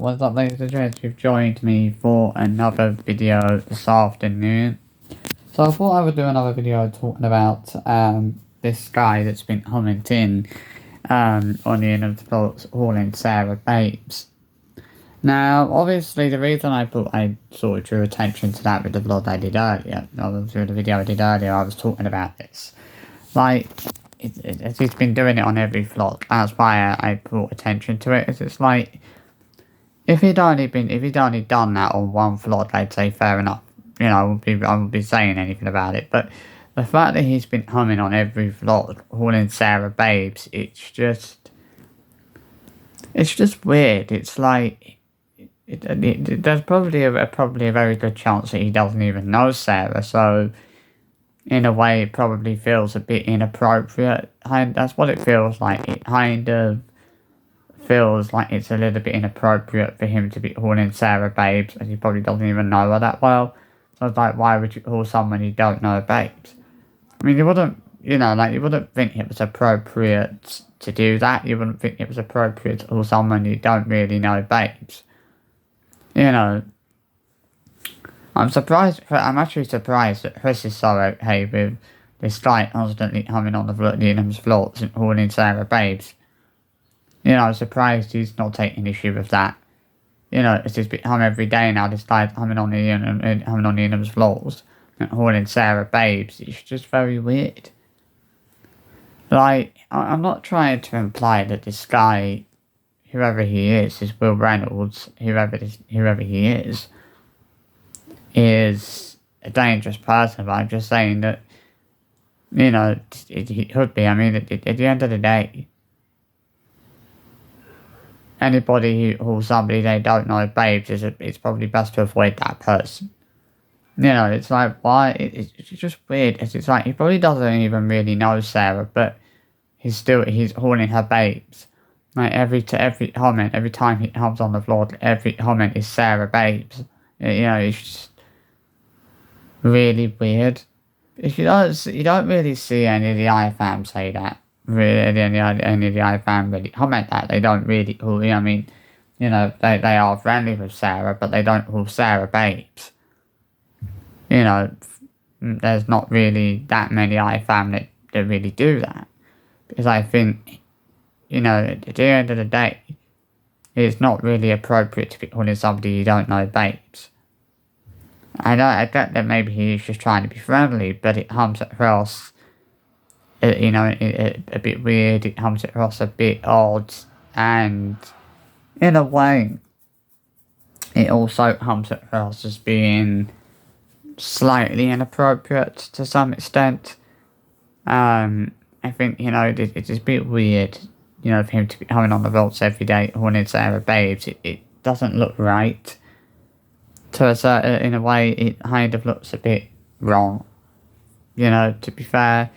What's up, ladies and gents? You've joined me for another video this afternoon. So I thought I would do another video talking about this guy that's been commenting on the end of the thoughts hauling Sarah Babes. Now, obviously, the reason I sort of drew attention to that with the vlog I did earlier, or through the video I did earlier, I was talking about this. Like, he's been doing it on every vlog. That's why I brought attention to it. It's like, if he'd only done that on one vlog, I'd say fair enough. You know, I wouldn't be saying anything about it. But the fact that he's been humming on every vlog, hauling Sarah Babes, it's just weird. It's like, there's probably a very good chance that he doesn't even know Sarah, so in a way it probably feels a bit inappropriate. That's what it feels like. It kind of feels like it's a little bit inappropriate for him to be hauling Sarah Babes, and he probably doesn't even know her that well. So it's like, why would you haul someone you don't know Babes? I mean, you wouldn't think it was appropriate to do that. You wouldn't think it was appropriate to haul someone you don't really know Babes. You know, I'm actually surprised that Chris is so okay with this guy constantly humming on the Needham's floors and hauling Sarah Babes. You know, I'm surprised he's not taking issue with that. You know, it's just become every day now, this guy's humming on Needham's floors and hauling Sarah Babes. It's just very weird. Like, I'm not trying to imply that this guy, whoever he is Will Reynolds, whoever he is a dangerous person, but I'm just saying that, you know, it could be. I mean, at the end of the day, anybody who hauls somebody they don't know Babes, it's probably best to avoid that person. You know, it's like, why? It's just weird. It's like, he probably doesn't even really know Sarah, but he's hauling her Babes. Like, every comment, every time he comes on the vlog, every comment is Sarah Babes. You know, it's just really weird. If you don't really see any of the iFam say that. Really, any of the iFam really comment that. They don't really haul, I mean, you know, they are friendly with Sarah, but they don't haul Sarah Babes. You know, there's not really that many iFam that really do that. Because I think, you know, at the end of the day, it's not really appropriate to be calling somebody you don't know Babes. I get that maybe he's just trying to be friendly, but it comes across, you know, a bit weird. It comes across a bit odd, and in a way, it also comes across as being slightly inappropriate to some extent. I think, you know, it's a bit weird, you know, for him to be coming on the vaults every day hauling Sarah Babes. It doesn't look right. In a way, it kind of looks a bit wrong. You know, to be fair.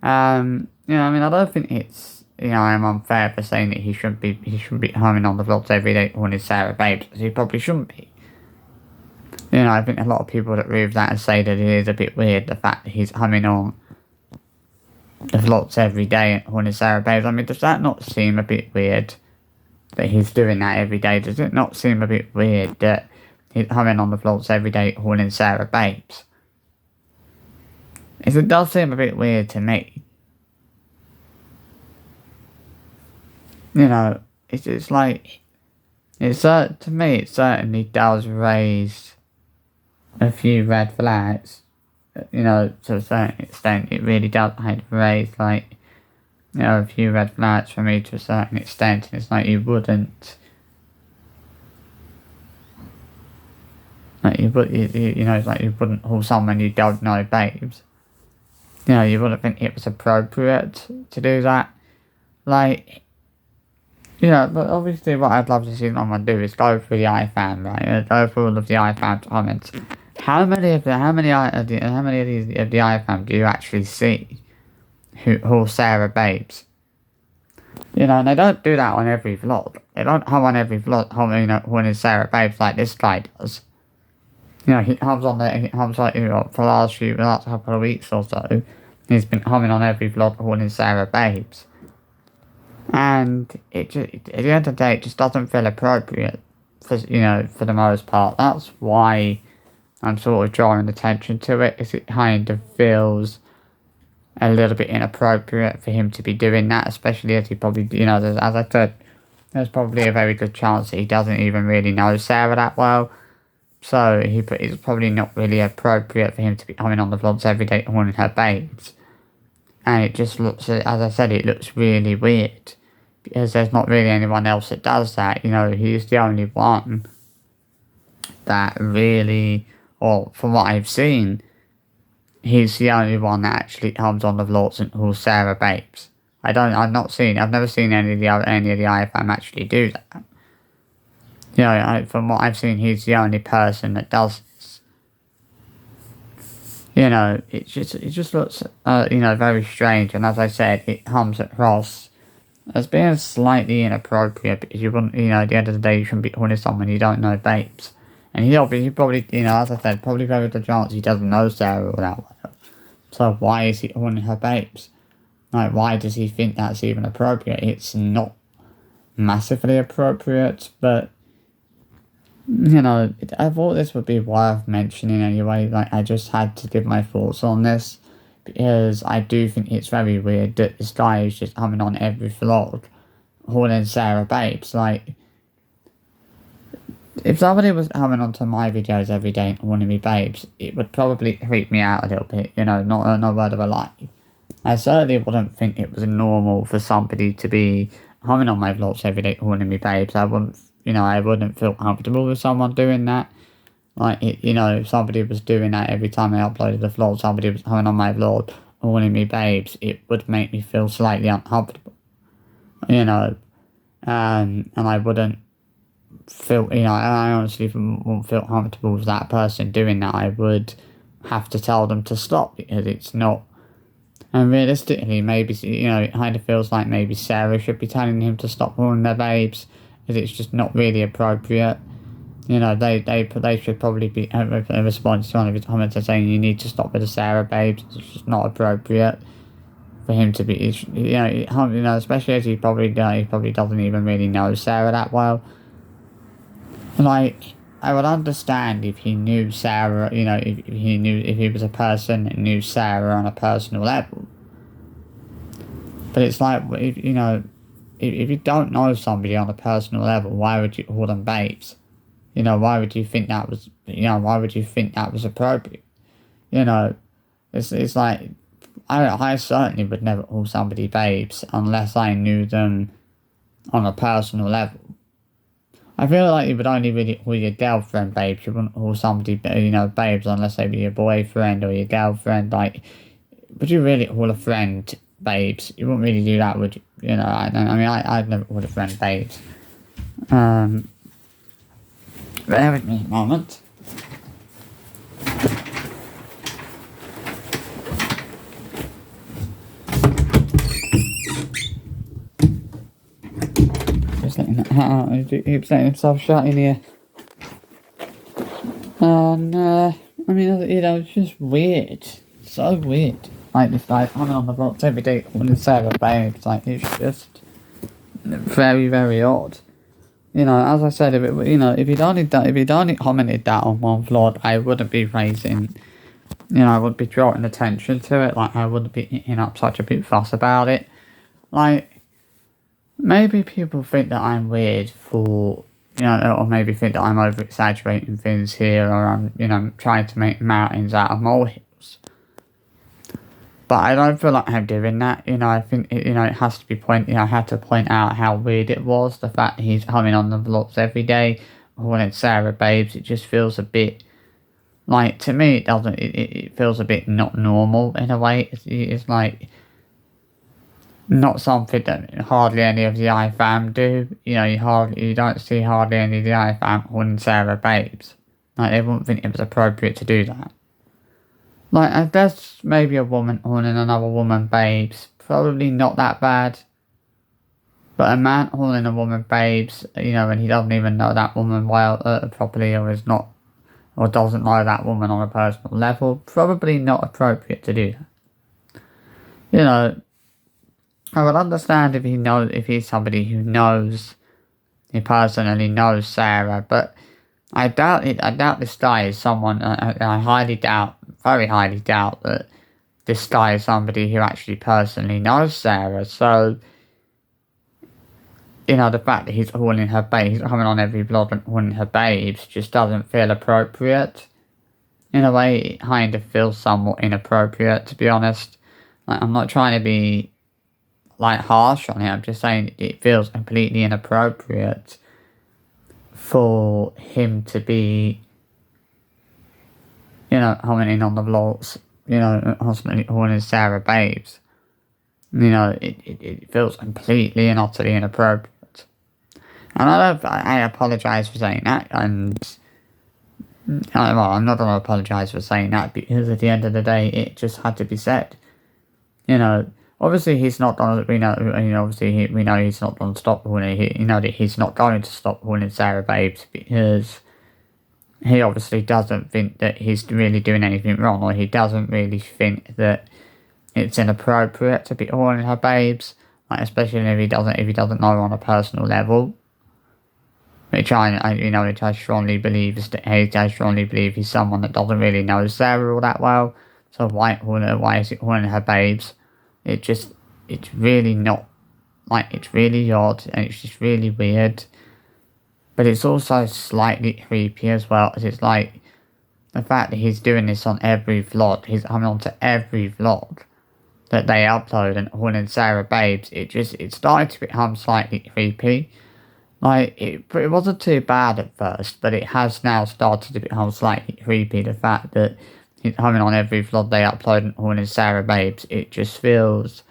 You know, I mean, I don't think it's, you know, I'm unfair for saying that he shouldn't be humming on the vlogs every day hauling Sarah Babes, because he probably shouldn't be. You know, I think a lot of people that agree with that and say that it is a bit weird, the fact that he's humming on the vlogs every day and hauling Sarah Babes. I mean, does that not seem a bit weird that he's doing that every day? Does it not seem a bit weird that he's humming on the vlogs every day hauling Sarah Babes? It does seem a bit weird to me. You know, it's like, to me it certainly does raise a few red flags. You know, to a certain extent, it really does kind of raise, like, you know, a few red flags for me to a certain extent. It's like you wouldn't, like, you know, it's like you wouldn't haul someone you don't know Babes. You know, you wouldn't think it was appropriate to do that. Like, you know, but obviously what I'd love to see someone do is go through the iFam, right? Go through all of the iFam comments. How many of the iFam do you actually see who haul Sarah Babes? You know, and they don't do that on every vlog. They don't hum on every vlog, hauling Sarah Babes like this guy does. You know, he hums like, you know, for the last couple of weeks or so. He's been humming on every vlog hauling Sarah Babes. And it just, at the end of the day, it just doesn't feel appropriate for for the most part. That's why I'm sort of drawing attention to it, is it kind of feels a little bit inappropriate for him to be doing that, especially as he probably, as I said, there's probably a very good chance that he doesn't even really know Sarah that well. So it's probably not really appropriate for him to be coming on the vlogs every day horning her babes. And it just looks, as I said, it looks really weird. Because there's not really anyone else that does that. He's the only one that really, or from what I've seen, he's the only one that actually comes on the vlogs and calls Sarah babes. I've never seen any of the IFM actually do that. From what I've seen, he's the only person that does this. It just looks, very strange. And as I said, it comes across as being slightly inappropriate, because you wouldn't, at the end of the day, you shouldn't be calling someone you don't know babes. And he probably, as I said, probably very good chance he doesn't know Sarah all that well. So why is he calling her babes? Like, why does he think that's even appropriate? It's not massively appropriate, but, I thought this would be worth mentioning anyway. Like, I just had to give my thoughts on this, because I do think it's very weird that this guy is just coming on every vlog calling Sarah babes. Like, if somebody was coming onto my videos every day and calling me babes, it would probably creep me out a little bit, not no word of a lie. I certainly wouldn't think it was normal for somebody to be coming on my vlogs every day calling me babes. I wouldn't feel comfortable with someone doing that. Like, if somebody was doing that every time I uploaded a vlog, somebody was coming on my vlog calling me babes, it would make me feel slightly uncomfortable. And I wouldn't feel, I honestly wouldn't feel comfortable with that person doing that. I would have to tell them to stop, because it's not. And realistically, maybe, it kind of feels like maybe Sarah should be telling him to stop calling their babes, because it's just not really appropriate. They should probably be a response to one of his comments saying you need to stop with the Sarah babes. It's just not appropriate for him to be, especially as he probably doesn't even really know Sarah that well. Like, I would understand if he knew Sarah, if he was a person that knew Sarah on a personal level. But it's like, if you don't know somebody on a personal level, why would you call them babes? Why would you think that was, appropriate? It's like, I certainly would never call somebody babes unless I knew them on a personal level. I feel like you would only really call your girlfriend babes. You wouldn't call somebody, babes unless they be your boyfriend or your girlfriend. Like, would you really call a friend babes? You wouldn't really do that, would you? I'd never call a friend babes. Bear with me a moment. Just letting that out. He keeps letting himself shut in here. And, it's just weird. So weird. Like, this guy coming on the blocks every day calling Sarah babes. Like, it's just very, very odd. As I said, if he'd only commented that on one vlog, I wouldn't be raising, I wouldn't be drawing attention to it. Like, I wouldn't be eating up such a big fuss about it. Like, maybe people think that I'm weird for, or maybe think that I'm over-exaggerating things here, or I'm, trying to make mountains out of molehills. But I don't feel like I'm doing that. I think, it has to be I had to point out how weird it was. The fact that he's coming on the vlogs every day, calling Sarah babes, it just feels a bit, like, to me, it feels a bit not normal in a way. It's like, not something that hardly any of the IFAM do. You don't see hardly any of the IFAM calling Sarah babes. Like, they wouldn't think it was appropriate to do that. Like, I guess maybe a woman calling another woman babes, probably not that bad. But a man calling a woman babes, and he doesn't even know that woman well, properly, or doesn't know that woman on a personal level, probably not appropriate to do that. I would understand if he's somebody who knows, he personally knows Sarah, but I doubt it. I doubt this guy is someone. I highly doubt, very highly doubt that this guy is somebody who actually personally knows Sarah. So, you know, the fact that he's calling her babes, he's coming on every vlog and calling her babes, just doesn't feel appropriate. In a way, it kind of feels somewhat inappropriate, to be honest. Like, I'm not trying to be, like, harsh on it. I'm just saying it feels completely inappropriate for him to be, you know, commenting on the vlogs, you know, constantly calling Sarah babes. You know, it feels completely and utterly inappropriate. And I apologise for saying that, and well, I'm not going to apologise for saying that, because at the end of the day, it just had to be said. You know, obviously he's not going to, we know he's not going to stop calling, that he's not going to stop calling Sarah babes, because he obviously doesn't think that he's really doing anything wrong, or he doesn't really think that it's inappropriate to be calling her babes, like, especially if he doesn't know her on a personal level. Which I strongly believe he's someone that doesn't really know Sarah all that well. So why is he calling her babes? It's really not, like, it's really odd, and it's just really weird. But it's also slightly creepy as well, as it's like, the fact that he's doing this on every vlog, he's coming on to every vlog that they upload and calling Sarah babes, it started to become slightly creepy. Like, it wasn't too bad at first, but it has now started to become slightly creepy. The fact that he's coming on every vlog they upload and calling Sarah babes, it just feels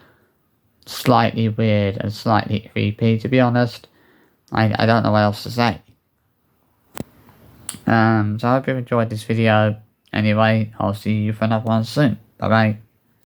slightly weird and slightly creepy, to be honest. I don't know what else to say. So I hope you enjoyed this video. Anyway, I'll see you for another one soon. Bye bye.